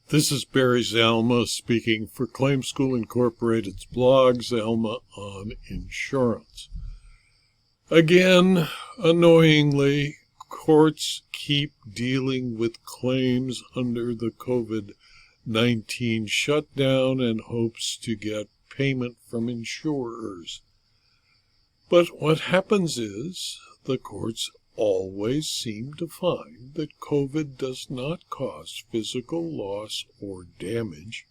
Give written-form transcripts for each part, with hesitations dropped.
This is Barry Zalma speaking for Claim School Incorporated's blog, Zalma on Insurance. Again, annoyingly, courts keep dealing with claims under the COVID-19 shutdown and hopes to get payment from insurers. But what happens is the courts always seem to find that COVID does not cause physical loss or damage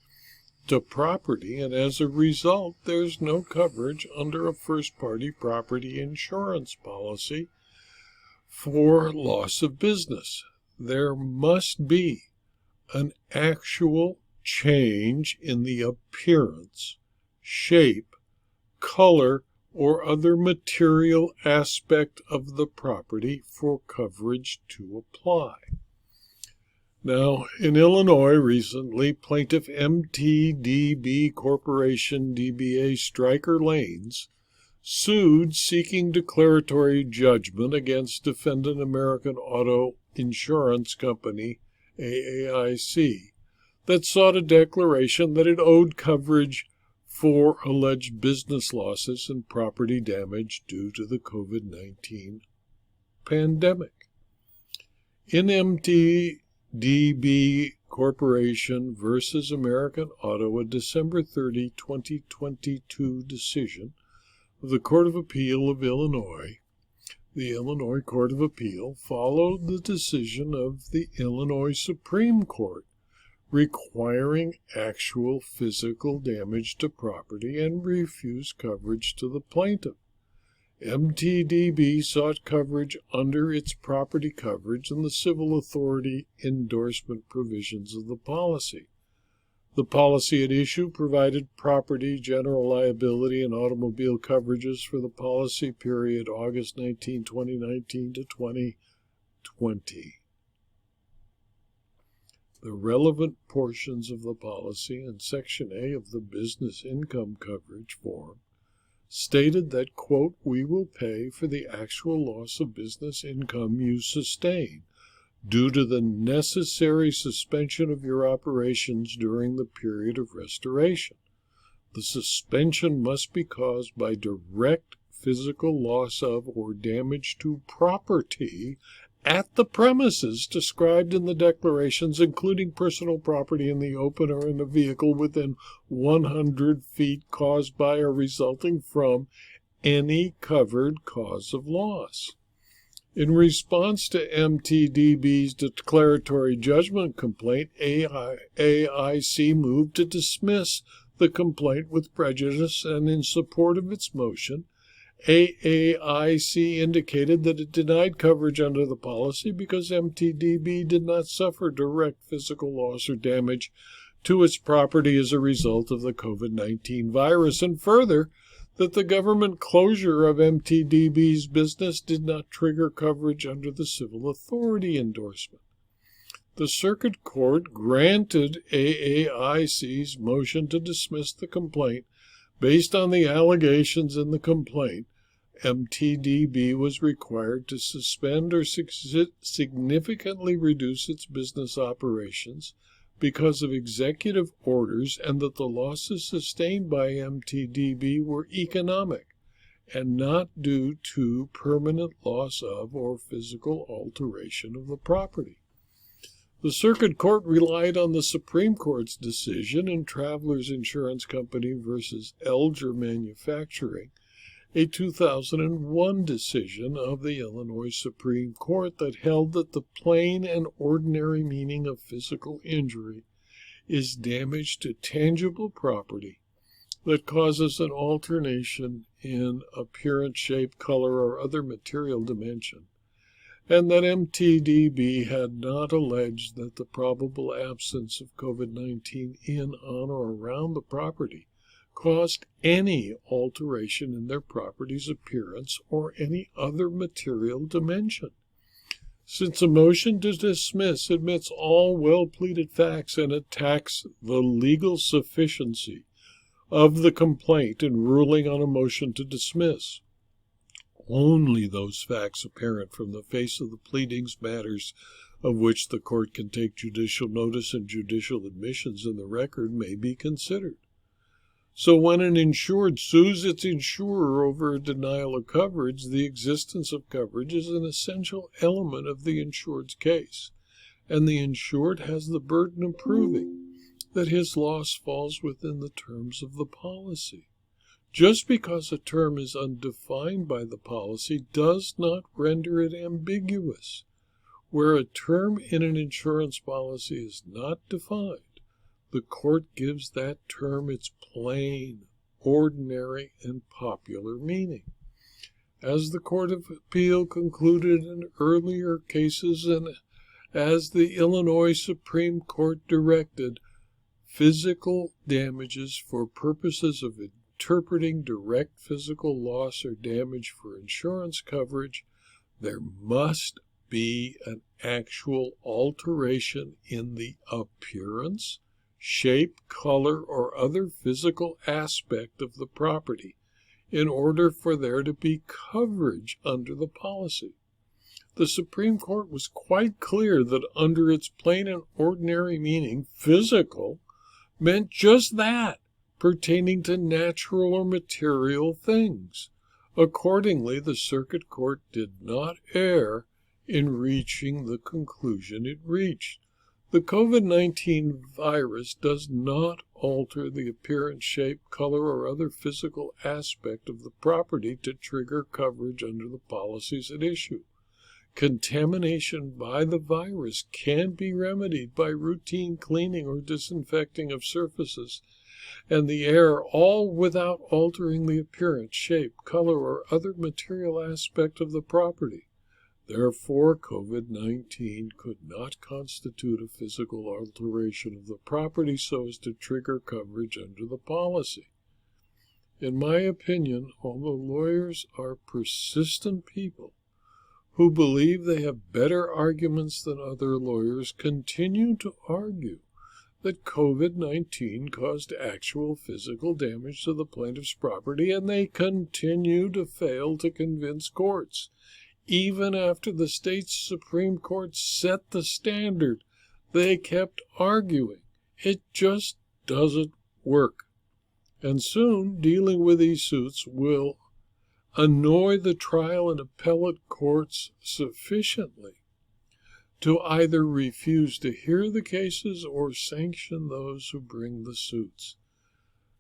to property, and as a result, there's no coverage under a first-party property insurance policy for loss of business. There must be an actual change in the appearance, shape, color, or other material aspect of the property for coverage to apply. Now, in Illinois recently, Plaintiff MTDB Corporation DBA Stryker Lanes sued seeking declaratory judgment against defendant American Auto Insurance Company, AAIC, that sought a declaration that it owed coverage for alleged business losses and property damage due to the COVID-19 pandemic. In MTDB Corporation versus American Auto, a December 30, 2022 decision of the Court of Appeal of Illinois, the Illinois Court of Appeal followed the decision of the Illinois Supreme Court requiring actual physical damage to property and refused coverage to the plaintiff. MTDB sought coverage under its property coverage and the civil authority endorsement provisions of the policy. The policy at issue provided property, general liability, and automobile coverages for the policy period August 19, 2019 to 2020. The relevant portions of the policy in Section A of the Business Income Coverage Form stated that, quote, "We will pay for the actual loss of business income you sustain due to the necessary suspension of your operations during the period of restoration. The suspension must be caused by direct physical loss of or damage to property at the premises described in the declarations, including personal property in the open or in a vehicle within 100 feet caused by or resulting from any covered cause of loss." In response to MTDB's declaratory judgment complaint, AAIC moved to dismiss the complaint with prejudice, and in support of its motion, AAIC indicated that it denied coverage under the policy because MTDB did not suffer direct physical loss or damage to its property as a result of the COVID-19 virus, and further, that the government closure of MTDB's business did not trigger coverage under the civil authority endorsement. The Circuit Court granted AAIC's motion to dismiss the complaint. Based on the allegations in the complaint, MTDB was required to suspend or significantly reduce its business operations because of executive orders, and that the losses sustained by MTDB were economic and not due to permanent loss of or physical alteration of the property. The Circuit Court relied on the Supreme Court's decision in Travelers Insurance Company versus Elger Manufacturing, a 2001 decision of the Illinois Supreme Court that held that the plain and ordinary meaning of physical injury is damage to tangible property that causes an alteration in appearance, shape, color, or other material dimension, and that MTDB had not alleged that the probable absence of COVID-19 in, on, or around the property caused any alteration in their property's appearance or any other material dimension. Since a motion to dismiss admits all well-pleaded facts and attacks the legal sufficiency of the complaint in ruling on a motion to dismiss, only those facts apparent from the face of the pleadings matters of which the court can take judicial notice and judicial admissions in the record may be considered. So when an insured sues its insurer over a denial of coverage, the existence of coverage is an essential element of the insured's case, and the insured has the burden of proving that his loss falls within the terms of the policy. Just because a term is undefined by the policy does not render it ambiguous. Where a term in an insurance policy is not defined, the court gives that term its plain, ordinary, and popular meaning. As the Court of Appeal concluded in earlier cases and as the Illinois Supreme Court directed, physical damages for purposes of interpreting direct physical loss or damage for insurance coverage, there must be an actual alteration in the appearance, shape, color, or other physical aspect of the property in order for there to be coverage under the policy. The Supreme Court was quite clear that under its plain and ordinary meaning, physical meant just that, pertaining to natural or material things. Accordingly, the Circuit Court did not err in reaching the conclusion it reached. The COVID-19 virus does not alter the appearance, shape, color, or other physical aspect of the property to trigger coverage under the policies at issue. Contamination by the virus can be remedied by routine cleaning or disinfecting of surfaces, and the error all without altering the appearance, shape, color, or other material aspect of the property. Therefore, COVID-19 could not constitute a physical alteration of the property so as to trigger coverage under the policy. In my opinion, although lawyers are persistent people who believe they have better arguments than other lawyers, continue to argue that COVID-19 caused actual physical damage to the plaintiff's property, and they continue to fail to convince courts. Even after the state's Supreme Court set the standard, they kept arguing. It just doesn't work. And soon, dealing with these suits will annoy the trial and appellate courts sufficiently to either refuse to hear the cases or sanction those who bring the suits.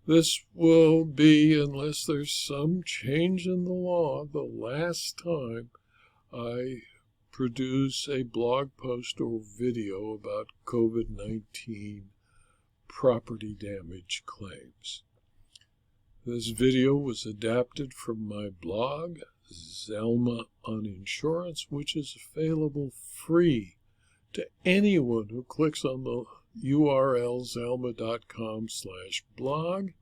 This will be, unless there's some change in the law, the last time I produce a blog post or video about COVID-19 property damage claims. This video was adapted from my blog, Zelma on Insurance, which is available free to anyone who clicks on the URL zelma.com/blog.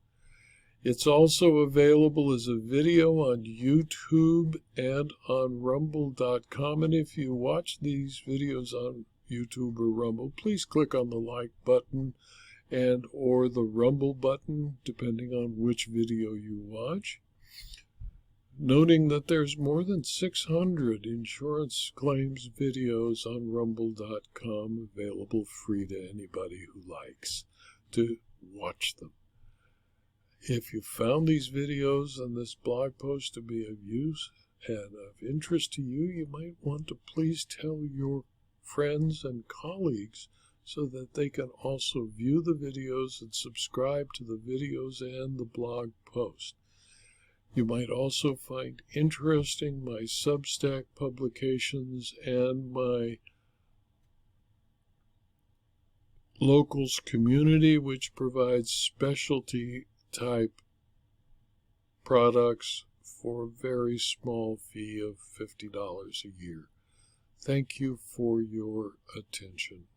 It's also available as a video on YouTube and on rumble.com. And if you watch these videos on YouTube or Rumble, please click on the like button and or the Rumble button, depending on which video you watch. Noting that there's more than 600 insurance claims videos on rumble.com available free to anybody who likes to watch them. If you found these videos and this blog post to be of use and of interest to you, you might want to please tell your friends and colleagues so that they can also view the videos and subscribe to the videos and the blog post. You might also find interesting my Substack publications and my Locals community, which provides specialty type products for a very small fee of $50 a year. Thank you for your attention.